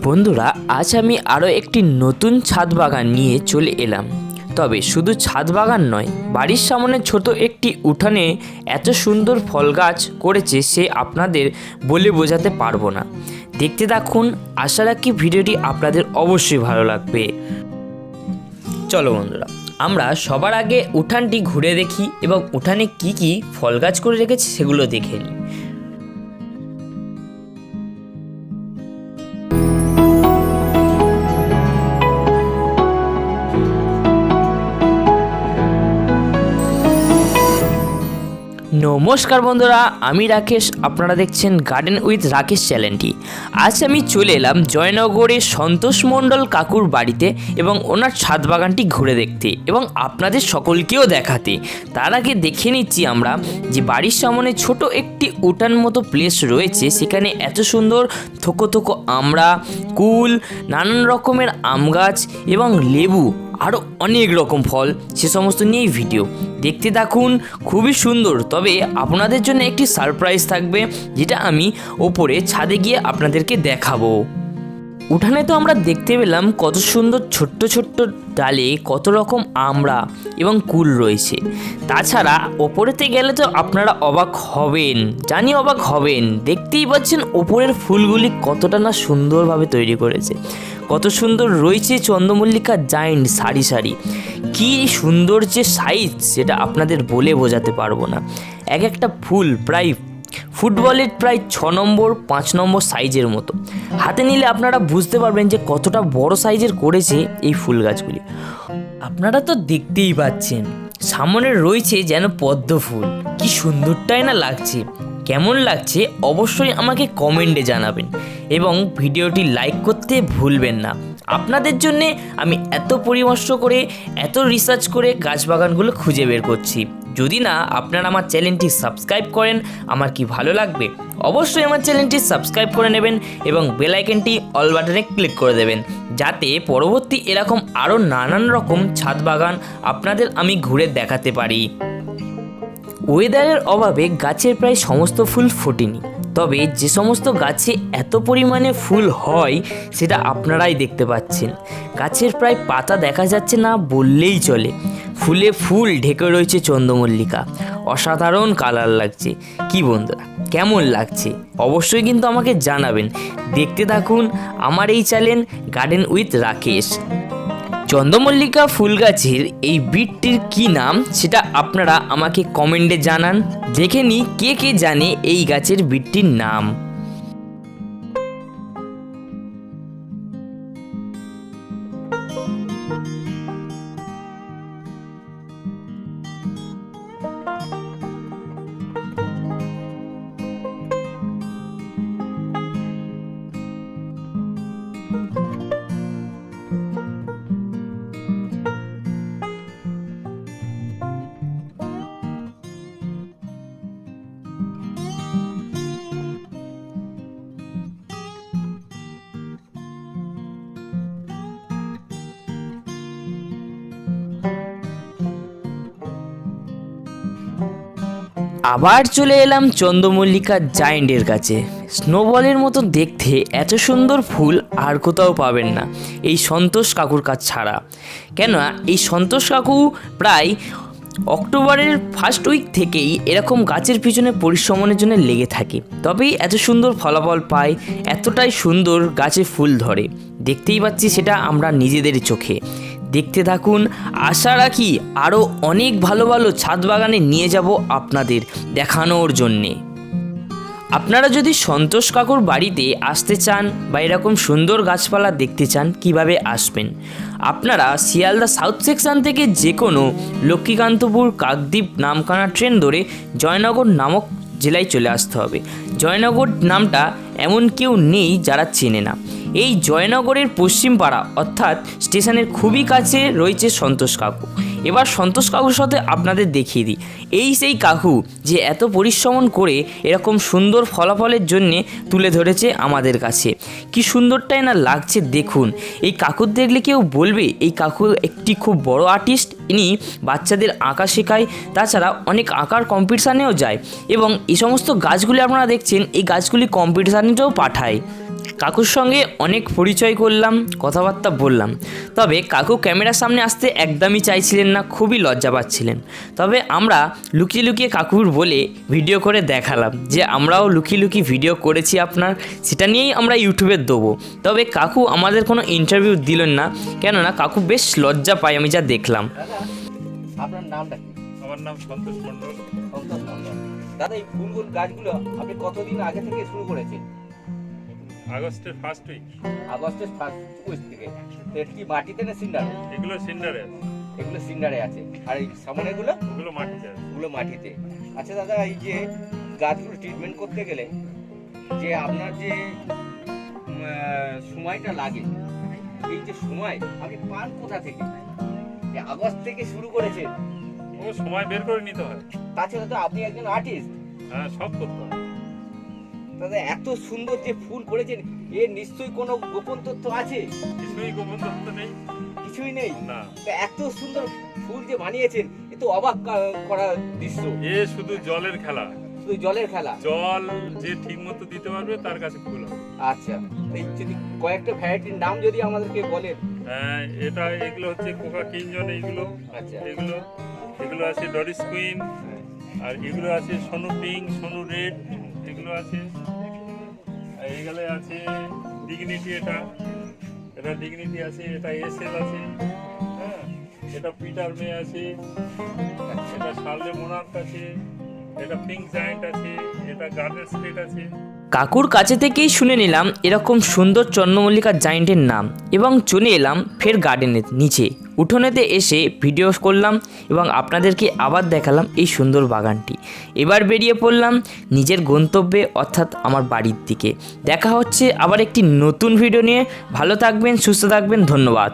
বন্ধুরা, আজ আমি আরও একটি নতুন ছাদ বাগান নিয়ে চলে এলাম। তবে শুধু ছাদ বাগান নয়, বাড়ির সামনে ছোট একটি উঠানে এত সুন্দর ফল গাছ করেছে সে আপনাদের বলে বোঝাতে পারবো না। দেখতে থাকুন, আশা রাখি ভিডিওটি আপনাদের অবশ্যই ভালো লাগবে। চলো বন্ধুরা, আমরা সবার আগে উঠানটি ঘুরে দেখি এবং উঠানে কি কি ফল গাছ করে রেখেছে সেগুলো দেখে নিই। নমস্কার বন্ধুরা, আমি রাকেশ, আপনারা দেখছেন গার্ডেন উইথ রাকেশ চ্যানেলটি। আজ আমি চলে এলাম জয়নগরের সন্তোষ মণ্ডল কাকুর বাড়িতে এবং ওনার ছাদ বাগানটি ঘুরে দেখতে এবং আপনাদের সকলকেও দেখাতে। তার আগে দেখে নিচ্ছি আমরা যে বাড়ির সামনে ছোট একটি উঠান মতো প্লেস রয়েছে, সেখানে এত সুন্দর থোকো থোকো আমড়া, কুল, নানান রকমের আম গাছ এবং লেবু, আরও অনেক রকম ফল, সে সমস্ত নিয়েই ভিডিও দেখতে থাকুন। খুবই সুন্দর। তবে আপনাদের জন্য একটি সারপ্রাইজ থাকবে, যেটা আমি ওপরে ছাদে গিয়ে আপনাদেরকে দেখাবো। উঠানে তো আমরা দেখতে পেলাম কত সুন্দর ছোট্ট ছোট্ট ডালে কত রকম আমড়া এবং কুল রয়েছে। তাছাড়া ওপরেতে গেলে তো আপনারা অবাক হবেন, জানি অবাক হবেন। দেখতেই পাচ্ছেন ওপরের ফুলগুলি কতটা না সুন্দরভাবে তৈরি করেছে, কত সুন্দর রয়েছে চন্দ্রমল্লিকা জায়েন্ট সারি সারি। কি সুন্দর যে সাইজ, সেটা আপনাদের বলে বোঝাতে পারবো না। এক একটা ফুল প্রায় ফুটবলের প্রায় 6 নম্বর 5 নম্বর সাইজের মতো। হাতে নিলে আপনারা বুঝতে পারবেন যে কতটা বড় সাইজের করেছে এই ফুল গাছগুলি। আপনারা তো দেখতেই পাচ্ছেন সামনে রয়েছে যেন পদ্ম ফুল। কি সুন্দরটাই না লাগছে। কেমন লাগছে অবশ্যই আমাকে কমেন্টে জানাবেন এবং ভিডিওটি লাইক করতে ভুলবেন না। আপনাদের জন্যে আমি এত পরামর্শ করে, এত রিসার্চ করে গাছ বাগানগুলো খুঁজে বের করছি। যদি না আপনারা আমার চ্যানেলটি সাবস্ক্রাইব করেন, আমার কি ভালো লাগবে। অবশ্যই আমার চ্যানেলটি সাবস্ক্রাইব করে নেবেন এবং বেল আইকনটি অল বাটনে ক্লিক করে দেবেন, যাতে পরবর্তী এরকম আরও নানান রকম ছাদ বাগান আপনাদের আমি ঘুরে দেখাতে পারি। ওয়েদারের অভাবে গাছের প্রায় সমস্ত ফুল ফোটেনি, তবে যে সমস্ত গাছে এত পরিমাণে ফুল হয় সেটা আপনারাই দেখতে পাচ্ছেন। গাছের প্রায় পাতা দেখা যাচ্ছে না বললেই চলে। ফুলে ফুল ঢেকে রয়েছে চন্দ্রমল্লিকা। অসাধারণ কালার লাগছে। কি বন্ধুরা, কেমন লাগছে অবশ্যই কিন্তু আমাকে জানাবেন। দেখতে থাকুন আমার এই চ্যানেল গার্ডেন উইথ রাকেশ। চন্দ্রমল্লিকা ফুল গাছের এই বীজটির কী নাম সেটা আপনারা আমাকে কমেন্টে জানান। দেখে নিই কে কে জানে এই গাছের বীজটির নাম। আবার চলে এলাম চন্দ্রমল্লিকা জায়েন্টের কাছে। স্নোবলের মতো দেখতে এত সুন্দর ফুল আর কোথাও পাবেন না এই সন্তোষ কাকুর কাছ ছাড়া। কেন, এই সন্তোষ কাকু প্রায় অক্টোবরের ফার্স্ট উইক থেকেই এরকম গাছের পিছনে পরিশ্রমের জন্য লেগে থাকে, তবেই এত সুন্দর ফলাফল পায়, এতটাই সুন্দর গাছে ফুল ধরে। দেখতেই পাচ্ছি সেটা আমরা নিজেদের চোখে। দেখতে থাকুন, আশা রাখি আরও অনেক ভালো ভালো ছাদ বাগানে নিয়ে যাব আপনাদের দেখানোর জন্যে। আপনারা যদি সন্তোষ কাকুর বাড়িতে আসতে চান বা এরকম সুন্দর গাছপালা দেখতে চান, কিভাবে আসবেন? আপনারা শিয়ালদা সাউথ সেকশন থেকে যে কোনো লক্ষ্মীকান্তপুর, কাকদ্বীপ, নামখানা ট্রেন ধরে জয়নগর নামক জেলায় চলে আসতে হবে। জয়নগর নামটা এমন কেউ নেই যারা চেনে না। এই জয়নগরের পশ্চিম পাড়া অর্থাৎ স্টেশনের খুবই কাছে রয়েছে সন্তোষ কাকু। এবার সন্তোষ কাকুর সাথে আপনাদের দেখিয়ে দিই। এই সেই কাকু যে এত পরিশ্রম করে এরকম সুন্দর ফলাফলের জন্যে তুলে ধরেছে আমাদের কাছে। কি সুন্দরটাই না লাগছে দেখুন। এই কাকুর দেখলে কেউ বলবে এই কাকু একটি খুব বড় আর্টিস্ট। ইনি বাচ্চাদের আঁকা শেখায়, তাছাড়া অনেক আঁকার কম্পিটিশানেও যায় এবং এই সমস্ত গাছগুলি আপনারা দেখছেন এই গাছগুলি কম্পিটিশানেও পাঠায়। কাকুর সঙ্গে অনেক পরিচয় করলাম, কথাবার্তা বললাম। তবে কাকু ক্যামেরার সামনে আসতে একদমই চাইছিলেন না, খুবই লজ্জা পাচ্ছিলেন। তবে আমরা লুকিয়ে লুকিয়ে কাকুর বলে ভিডিও করে দেখালাম যে আমরাও লুকিয়ে লুকিয়ে ভিডিও করেছি আপনার, সেটা নিয়েই আমরা ইউটিউবে দেবো। তবে কাকু আমাদের কোনো ইন্টারভিউ দিলেন না, কেননা কাকু বেশ লজ্জা পায় আমি যা দেখলাম। আপনার নামটা কি? আমার নাম সন্তোষ মণ্ডল। সন্তোষ মণ্ডল। দাদা, এই ফুলগুলো গাছগুলো আপনি কতদিন আগে থেকে শুরু করেছেন? আগস্টের ফার্স্ট উইক। আগস্টের ফার্স্ট উইক থেকে। তো এটা কি মাটিতে না সিন্ডার? এগুলো সিন্ডারে আছে, এগুলো সিন্ডারে আছে, আর এই সামনেগুলো ওগুলো মাটিতে আছে। ওগুলো মাটিতে। আচ্ছা দাদা, এই যে গাছগুলো ট্রিটমেন্ট করতে গেলে যে আপনার যে সময়টা লাগে, এই যে সময় আপনি পান কোথা থেকে? এই আগস্ট থেকে শুরু করেছেন, ও সময় বের করে নিতে হয়। তাছাড়া তো আপনি একজন আর্টিস্ট। হ্যাঁ, সব করতে হয়। দাদা, এত সুন্দর যে ফুল করেছেন, এর নিশ্চয়ই কোনো গোপন তথ্য আছে? কিছুই গোপন তথ্য নেই। কিছুই নেই না, তা এত সুন্দর ফুল যে বানিয়েছেন, এ তো অবাক করা দৃশ্য। এ শুধু জলের খেলা। শুধু জলের খেলা? জল যে ঠিক মতো দিতে পারবে তার কাছে ফুল হবে। আচ্ছা, এই যদি কয়েকটা ভ্যারাইটির নাম যদি আমাদেরকে বলেন। হ্যাঁ, এগুলো হচ্ছে কোকা কিঞ্জন। এইগুলো আচ্ছা, এগুলো আছে ডরিস কুইন, আর এগুলো আছে সোনু পিঙ্ক, সোনু রেড, এগুলো আছে। আর এগুলো আছে ডিগনিটি। এটা ডিগনিটি আছে, এটা এসএল আছে। হ্যাঁ, এটা পিটার মে আছে, এটা শার্লে মোনার্ক আছে, এটা পিঙ্ক জায়ান্ট আছে, এটা গার্ডেন স্টেট আছে। কাকুর কাছে থেকেই শুনে নিলাম এরকম সুন্দর চন্দ্রমল্লিকা জায়েন্টের নাম এবং চলে এলাম ফের গার্ডেনের নিচে উঠোনেতে এসে ভিডিও করলাম এবং আপনাদেরকে আবার দেখালাম এই সুন্দর বাগানটি। এবার বেরিয়ে পড়লাম নিজের গন্তব্যে, অর্থাৎ আমার বাড়ির দিকে। দেখা হচ্ছে আবার একটি নতুন ভিডিও নিয়ে। ভালো থাকবেন, সুস্থ থাকবেন, ধন্যবাদ।